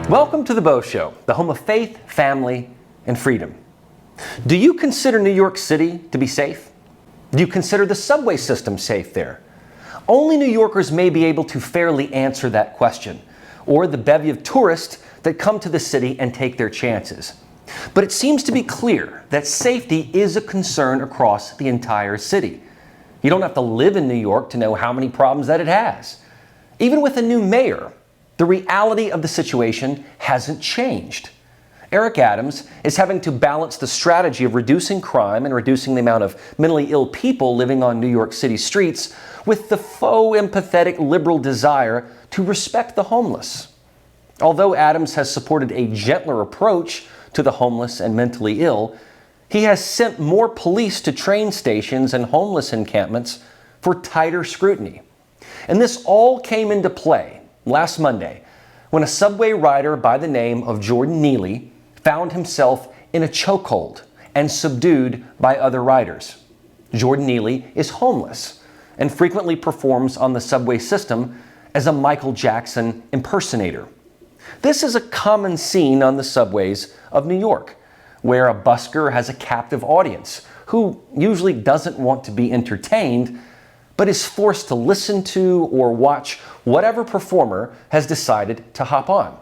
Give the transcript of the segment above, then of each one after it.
Welcome to the Beau Show, the home of faith, family, and freedom. Do you consider New York City to be safe? Do you consider the subway system safe there? Only New Yorkers may be able to fairly answer that question, or the bevy of tourists that come to the city and take their chances. But it seems to be clear that safety is a concern across the entire city. You don't have to live in New York to know how many problems that it has. Even with a new mayor, the reality of the situation hasn't changed. Eric Adams is having to balance the strategy of reducing crime and reducing the amount of mentally ill people living on New York City streets with the faux empathetic liberal desire to respect the homeless. Although Adams has supported a gentler approach to the homeless and mentally ill, he has sent more police to train stations and homeless encampments for tighter scrutiny. And this all came into play last Monday when a subway rider by the name of Jordan Neely found himself in a chokehold and subdued by other riders. Jordan Neely is homeless and frequently performs on the subway system as a Michael Jackson impersonator. This is a common scene on the subways of New York, where a busker has a captive audience who usually doesn't want to be entertained, but is forced to listen to or watch whatever performer has decided to hop on.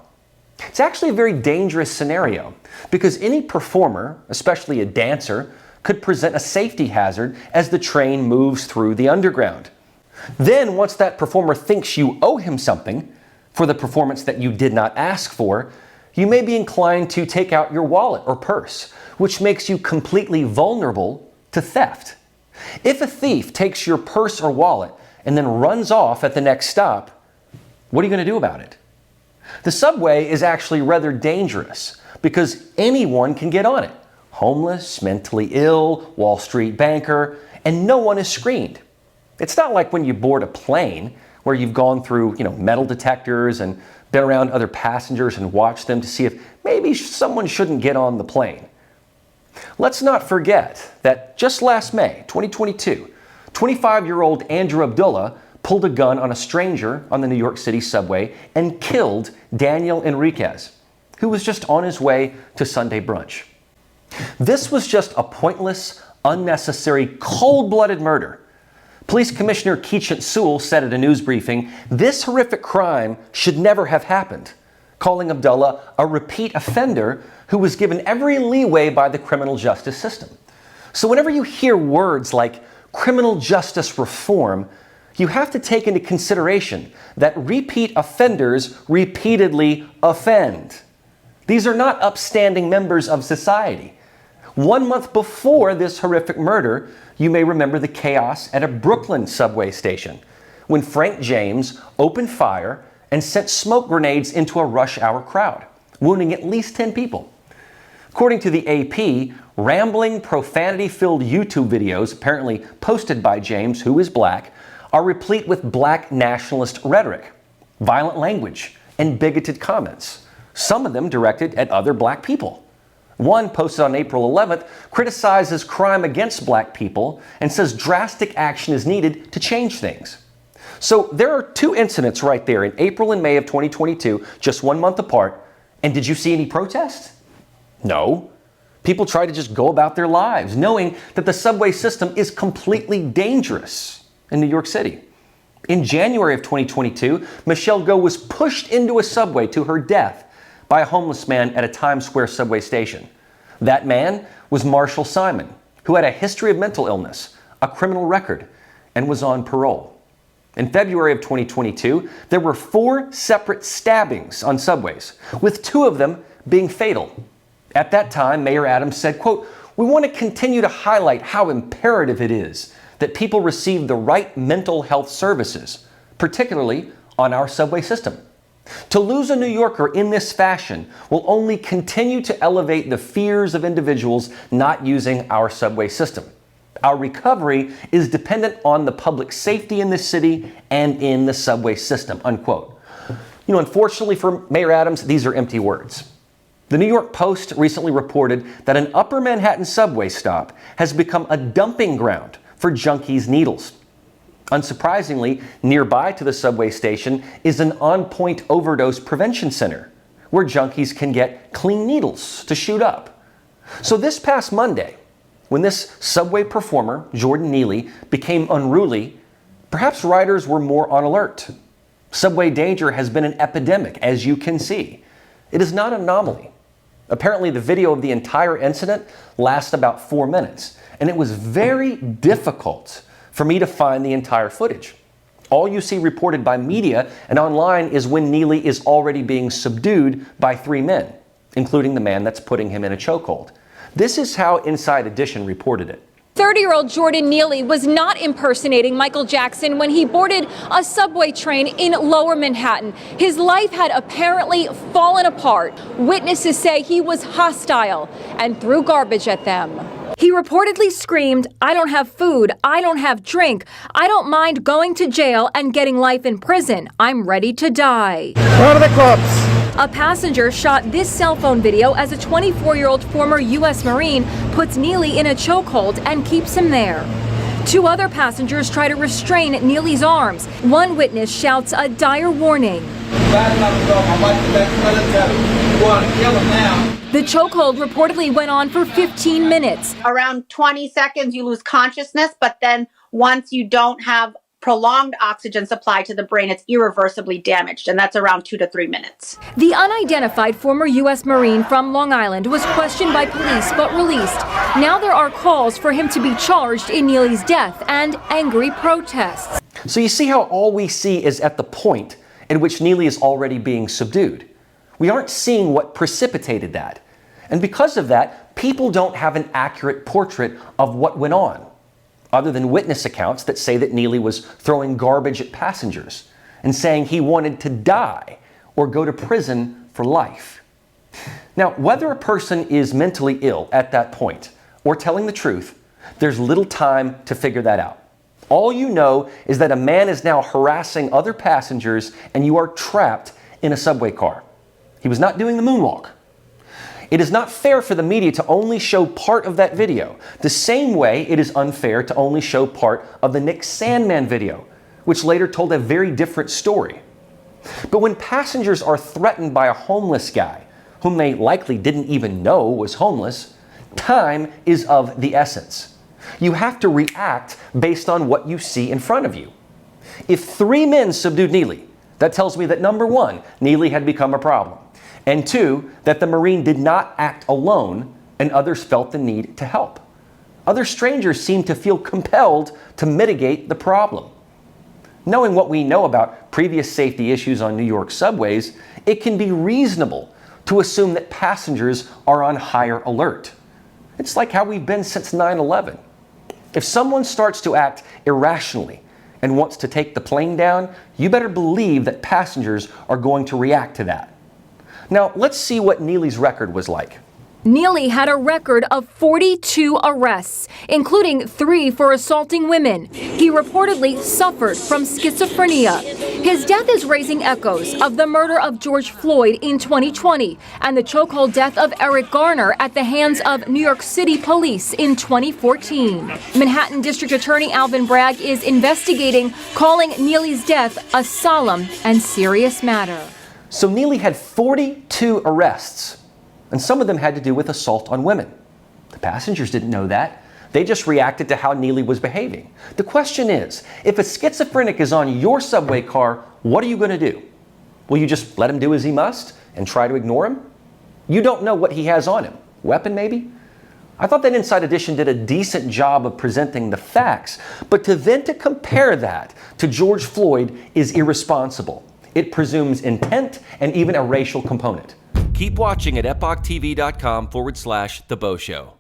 It's actually a very dangerous scenario because any performer, especially a dancer, could present a safety hazard as the train moves through the underground. Then, once that performer thinks you owe him something for the performance that you did not ask for, you may be inclined to take out your wallet or purse, which makes you completely vulnerable to theft. If a thief takes your purse or wallet and then runs off at the next stop, what are you going to do about it? The subway is actually rather dangerous because anyone can get on it. Homeless, mentally ill, Wall Street banker, and no one is screened. It's not like when you board a plane where you've gone through, metal detectors and been around other passengers and watched them to see if maybe someone shouldn't get on the plane. Let's not forget that just last May, 2022, 25-year-old Andrew Abdullah pulled a gun on a stranger on the New York City subway and killed Daniel Enriquez, who was just on his way to Sunday brunch. This was just a pointless, unnecessary, cold-blooded murder. Police Commissioner Keechant Sewell said at a news briefing, this horrific crime should never have happened, calling Abdullah a repeat offender who was given every leeway by the criminal justice system. So whenever you hear words like criminal justice reform, you have to take into consideration that repeat offenders repeatedly offend. These are not upstanding members of society. 1 month before this horrific murder, you may remember the chaos at a Brooklyn subway station when Frank James opened fire and sent smoke grenades into a rush hour crowd, wounding at least 10 people. According to the AP, rambling, profanity-filled YouTube videos, apparently posted by James, who is black, are replete with black nationalist rhetoric, violent language, and bigoted comments, some of them directed at other black people. One posted on April 11th criticizes crime against black people and says drastic action is needed to change things. So there are two incidents right there in April and May of 2022, just 1 month apart. And did you see any protests? No. People try to just go about their lives, knowing that the subway system is completely dangerous in New York City. In January of 2022, Michelle Go was pushed into a subway to her death by a homeless man at a Times Square subway station. That man was Marshall Simon, who had a history of mental illness, a criminal record, and was on parole. In February of 2022, there were 4 separate stabbings on subways, with 2 of them being fatal. At that time, Mayor Adams said, quote, "We want to continue to highlight how imperative it is that people receive the right mental health services, particularly on our subway system. To lose a New Yorker in this fashion will only continue to elevate the fears of individuals not using our subway system. Our recovery is dependent on the public safety in this city and in the subway system," unquote. Unfortunately for Mayor Adams, these are empty words. The New York Post recently reported that an Upper Manhattan subway stop has become a dumping ground for junkies' needles. Unsurprisingly, nearby to the subway station is an on-point overdose prevention center, where junkies can get clean needles to shoot up. So this past Monday, when this subway performer, Jordan Neely, became unruly, perhaps riders were more on alert. Subway danger has been an epidemic, as you can see. It is not an anomaly. Apparently, the video of the entire incident lasts about 4 minutes, and it was very difficult for me to find the entire footage. All you see reported by media and online is when Neely is already being subdued by 3 men, including the man that's putting him in a chokehold. This is how Inside Edition reported it. 30-year-old Jordan Neely was not impersonating Michael Jackson when he boarded a subway train in Lower Manhattan. His life had apparently fallen apart. Witnesses say he was hostile and threw garbage at them. He reportedly screamed, "I don't have food, I don't have drink, I don't mind going to jail and getting life in prison. I'm ready to die." Where are the cops? A passenger shot this cell phone video as a 24-year-old former U.S. Marine puts Neely in a chokehold and keeps him there. 2 other passengers try to restrain Neely's arms. One witness shouts a dire warning. The chokehold reportedly went on for 15 minutes. Around 20 seconds, you lose consciousness, but then once you don't have prolonged oxygen supply to the brain, it's irreversibly damaged, and that's around 2 to 3 minutes. The unidentified former U.S. Marine from Long Island was questioned by police but released. Now there are calls for him to be charged in Neely's death and angry protests. So you see how all we see is at the point in which Neely is already being subdued. We aren't seeing what precipitated that. And because of that, people don't have an accurate portrait of what went on, other than witness accounts that say that Neely was throwing garbage at passengers and saying he wanted to die or go to prison for life. Now, whether a person is mentally ill at that point or telling the truth, there's little time to figure that out. All you know is that a man is now harassing other passengers and you are trapped in a subway car. He was not doing the moonwalk. It is not fair for the media to only show part of that video, the same way it is unfair to only show part of the Nick Sandman video, which later told a very different story. But when passengers are threatened by a homeless guy, whom they likely didn't even know was homeless, time is of the essence. You have to react based on what you see in front of you. If 3 men subdued Neely, that tells me that number 1, Neely had become a problem. And 2, that the Marine did not act alone and others felt the need to help. Other strangers seemed to feel compelled to mitigate the problem. Knowing what we know about previous safety issues on New York subways, it can be reasonable to assume that passengers are on higher alert. It's like how we've been since 9/11. If someone starts to act irrationally and wants to take the plane down, you better believe that passengers are going to react to that. Now, let's see what Neely's record was like. Neely had a record of 42 arrests, including 3 for assaulting women. He reportedly suffered from schizophrenia. His death is raising echoes of the murder of George Floyd in 2020 and the chokehold death of Eric Garner at the hands of New York City police in 2014. Manhattan District Attorney Alvin Bragg is investigating, calling Neely's death a solemn and serious matter. So Neely had 42 arrests, and some of them had to do with assault on women. The passengers didn't know that. They just reacted to how Neely was behaving. The question is, if a schizophrenic is on your subway car, what are you going to do? Will you just let him do as he must and try to ignore him? You don't know what he has on him. Weapon, maybe? I thought that Inside Edition did a decent job of presenting the facts, but to compare that to George Floyd is irresponsible. It presumes intent and even a racial component. Keep watching at epochtv.com/The Beau Show.